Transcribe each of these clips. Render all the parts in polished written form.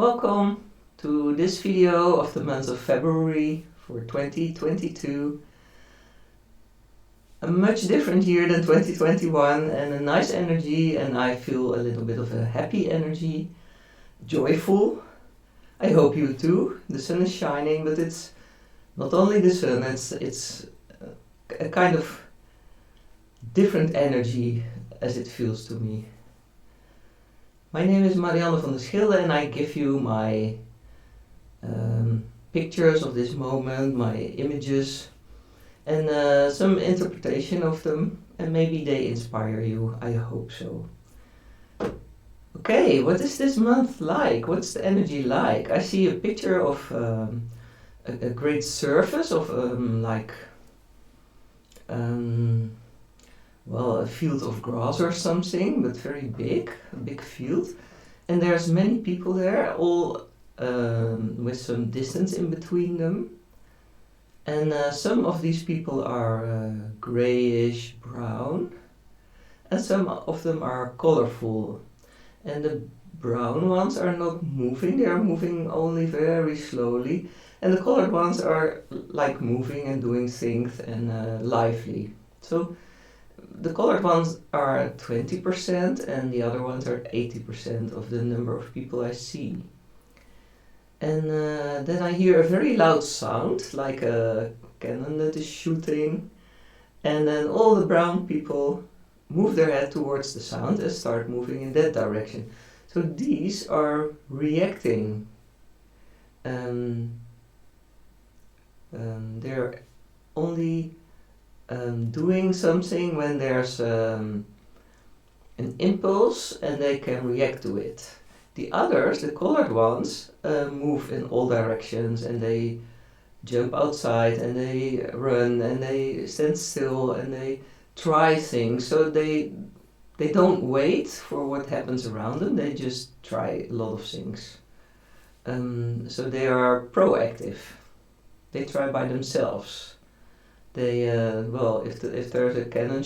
Welcome to this video of the month of February for 2022. A much different year than 2021 and a nice energy, and I feel a little bit of a happy energy, joyful. I hope you too. The sun is shining, but it's not only the sun, it's a kind of different energy as it feels to me. My name is Marianne van der Schilde and I give you my pictures of this moment, my images, and some interpretation of them, and maybe they inspire you. I hope so. Okay, what is this month like? What's the energy like? I see a picture of a great surface of a field of grass or something, but very big, a big field. And there's many people there, all with some distance in between them. And some of these people are grayish brown, and some of them are colorful. And the brown ones are not moving, they are moving only very slowly. And the colored ones are like moving and doing things and lively. So the colored ones are 20% and the other ones are 80% of the number of people I see. And then I hear a very loud sound, like a cannon that is shooting. And then all the brown people move their head towards the sound and start moving in that direction. So these are reacting. They're only doing something when there's an impulse and they can react to it. The others, the colored ones, move in all directions and they jump outside and they run and they stand still and they try things. So they don't wait for what happens around them, they just try a lot of things. So they are proactive. They try by themselves. They, if there's a cannon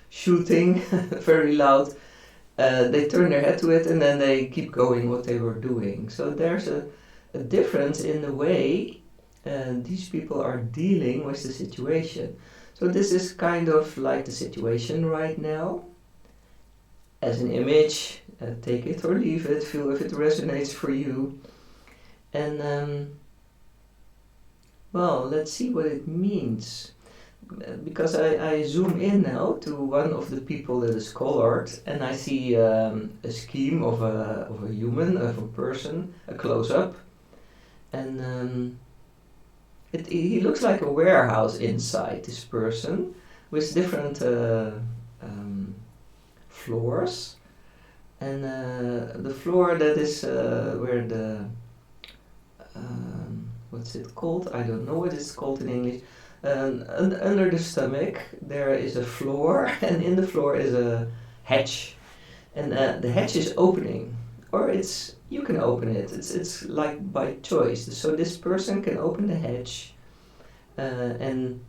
shooting very loud, they turn their head to it and then they keep going what they were doing. So there's a difference in the way these people are dealing with the situation. So this is kind of like the situation right now. As an image, take it or leave it, feel if it resonates for you. And let's see what it means. Because I zoom in now to one of the people that is colored, and I see a scheme of a human, of a person, a close-up. And he looks like a warehouse inside, this person, with different floors. And the floor that is where the what's it called? I don't know what it's called in English. Under the stomach there is a floor, and in the floor is a hatch, and the hatch is opening, or you can open it. It's like by choice. So this person can open the hatch, and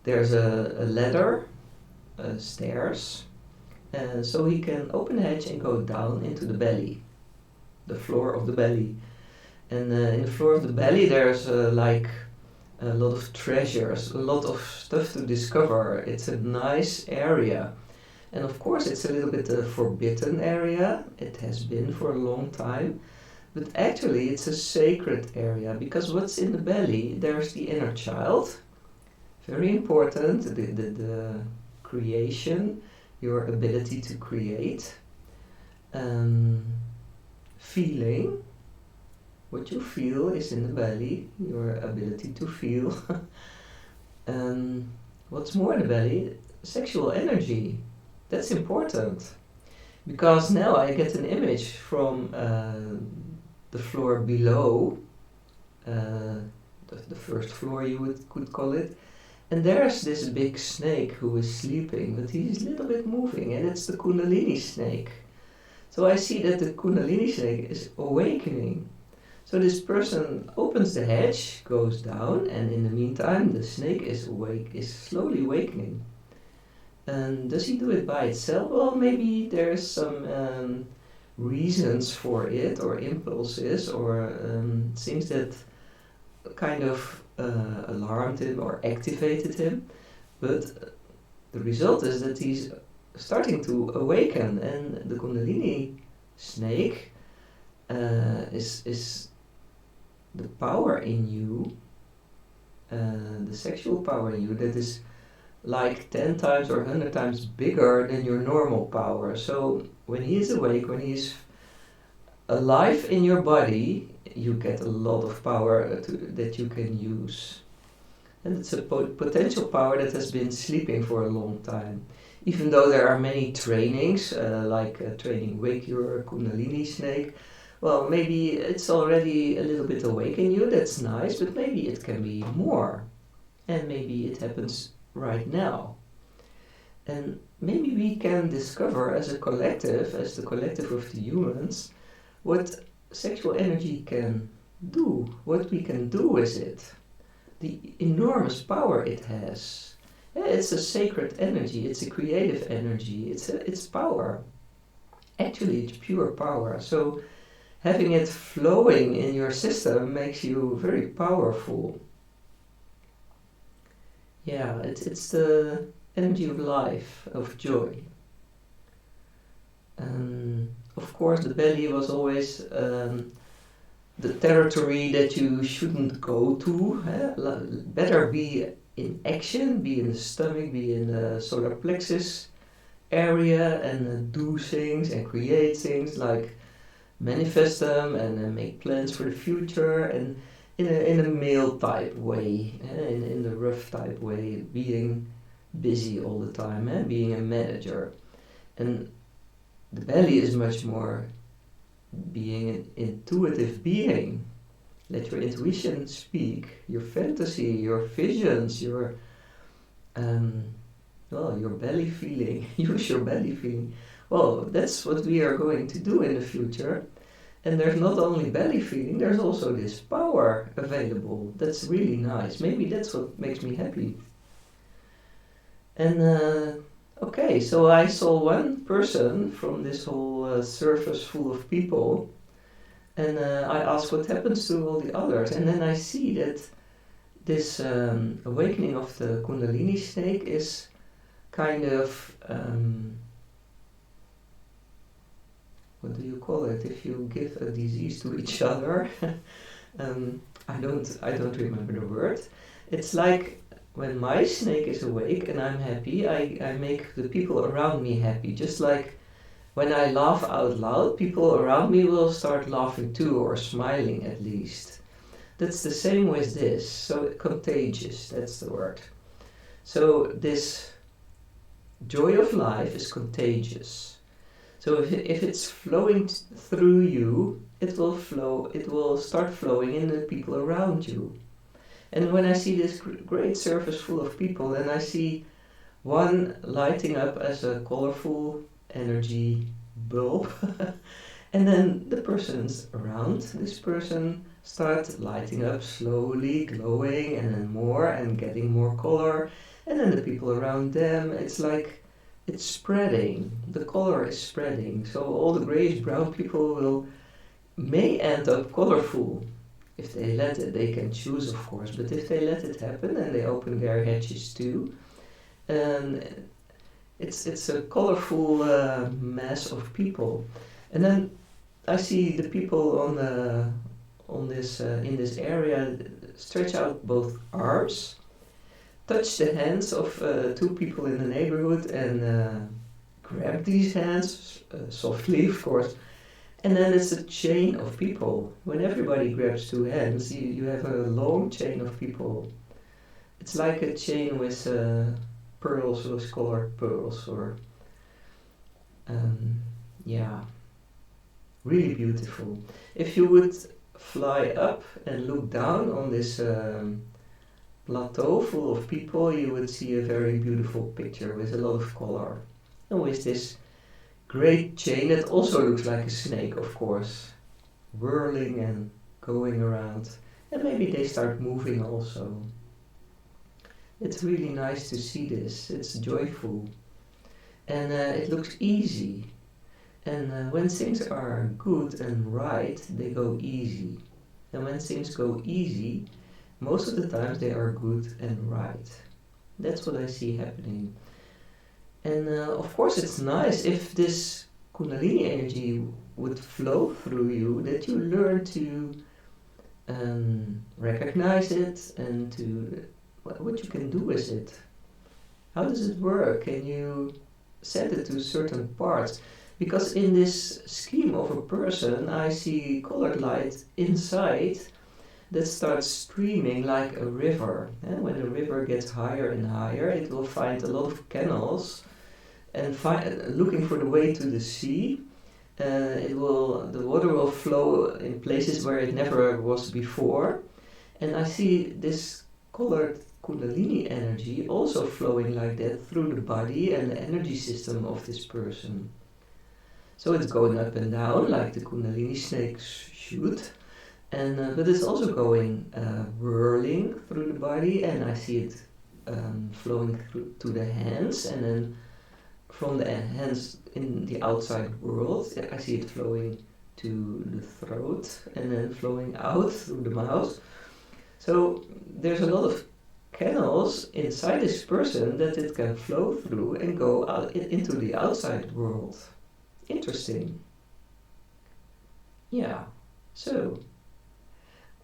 there's a ladder, stairs, so he can open the hatch and go down into the belly, the floor of the belly. And in the floor of the belly there's like a lot of treasures, a lot of stuff to discover. It's a nice area. And of course it's a little bit a forbidden area. It has been for a long time. But actually it's a sacred area, because what's in the belly, there's the inner child. Very important, the creation, your ability to create. Feeling. What you feel is in the belly, your ability to feel. What's more in the belly? Sexual energy. That's important. Because now I get an image from the floor below, the first floor you could call it. And there's this big snake who is sleeping, but he's a little bit moving, and it's the kundalini-snake. So I see that the kundalini-snake is awakening. So this person opens the hatch, goes down, and in the meantime the snake is slowly awakening. And does he do it by itself? Well, maybe there's some reasons for it, or impulses, or things that kind of alarmed him or activated him. But the result is that he's starting to awaken, and the kundalini-snake is the power in you, the sexual power in you, that is like 10 times or 100 times bigger than your normal power. So when he is awake, when he is alive in your body, you get a lot of power that you can use. And it's a potential power that has been sleeping for a long time. Even though there are many trainings, like training Wake Your Kundalini-snake, well, maybe it's already a little bit awake in you, that's nice, but maybe it can be more. And maybe it happens right now. And maybe we can discover as a collective, as the collective of the humans, what sexual energy can do, what we can do with it, the enormous power it has. It's a sacred energy, it's a creative energy, it's power. Actually, it's pure power. So having it flowing in your system makes you very powerful. Yeah, it's the energy of life, of joy. Of course, the belly was always the territory that you shouldn't go to. Better be in action, be in the stomach, be in the solar plexus area, and do things and create things, like manifest them and make plans for the future, and in a male type way, in the rough type way, being busy all the time, being a manager. And the belly is much more being an intuitive being. Let your intuition speak, your fantasy, your visions, your belly feeling. Use your belly feeling. Well, that's what we are going to do in the future. And there's not only belly feeling, there's also this power available. That's really nice. Maybe that's what makes me happy. And okay, so I saw one person from this whole surface full of people, and I asked what happens to all the others. And then I see that this awakening of the kundalini-snake is kind of what do you call it? If you give a disease to each other, I don't remember the word. It's like when my snake is awake and I'm happy, I make the people around me happy. Just like when I laugh out loud, people around me will start laughing too, or smiling at least. That's the same with this. So contagious, that's the word. So this joy of life is contagious. So if it's flowing through you, it will start flowing in the people around you. And when I see this great surface full of people, then I see one lighting up as a colorful energy bulb, and then the persons around this person start lighting up slowly, glowing, and then more, and getting more color, and then the people around them, it's like it's spreading, the color is spreading, so all the grayish brown people may end up colorful. If they let it, they can choose, of course, but if they let it happen and they open their hatches too, it's a colorful mass of people. And then I see the people in this area stretch out both arms, touch the hands of two people in the neighborhood, and grab these hands softly, of course. And then it's a chain of people. When everybody grabs two hands, you have a long chain of people. It's like a chain with pearls, with colored pearls, or really beautiful. If you would fly up and look down on this plateau full of people, you would see a very beautiful picture with a lot of color. And with this great chain that also looks like a snake, of course, whirling and going around. And maybe they start moving also. It's really nice to see this. It's joyful. And it looks easy. And when things are good and right, they go easy. And when things go easy, most of the times they are good and right. That's what I see happening. And of course it's nice if this kundalini energy would flow through you, that you learn to recognize it and to what you can do with it. How does it work? Can you set it to certain parts? Because in this scheme of a person, I see colored light inside that starts streaming like a river. And when the river gets higher and higher, it will find a lot of canals and looking for the way to the sea. The water will flow in places where it never was before. And I see this colored kundalini energy also flowing like that through the body and the energy system of this person. So it's going up and down like the kundalini-snake should, but it's also going whirling through the body, and I see it flowing through to the hands, and then from the hands in the outside world, I see it flowing to the throat and then flowing out through the mouth. So there's a lot of canals inside this person that it can flow through and go out into the outside world. Interesting. Yeah. So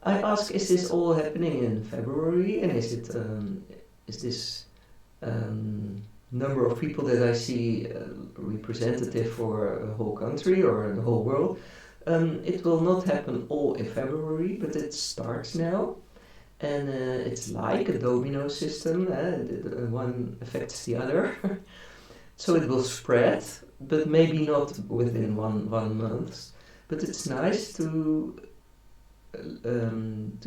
I ask, is this all happening in February, and is this number of people that I see representative for a whole country or the whole world? It will not happen all in February, but it starts now. And it's like a domino system, one affects the other. So it will spread, but maybe not within one month. But it's nice to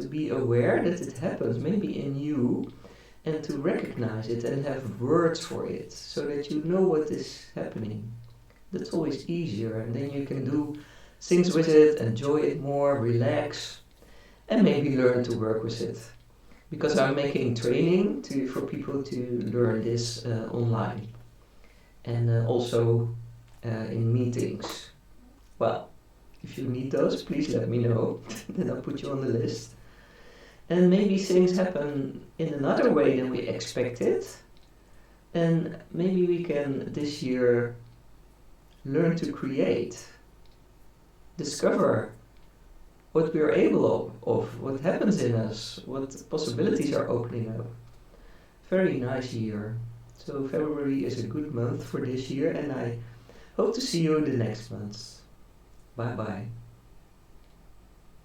be aware that it happens, maybe in you, and to recognize it and have words for it, so that you know what is happening. That's always easier, and then you can do things with it, enjoy it more, relax, and maybe learn to work with it. Because I'm making training for people to learn this online, and also in meetings. Well, if you need those, please let me know, then I'll put you on the list. And maybe things happen in another way than we expected, and maybe we can this year learn to create, discover what we are able of, what happens in us, what possibilities are opening up. Very nice year. So February is a good month for this year, and I hope to see you the next month. Bye bye.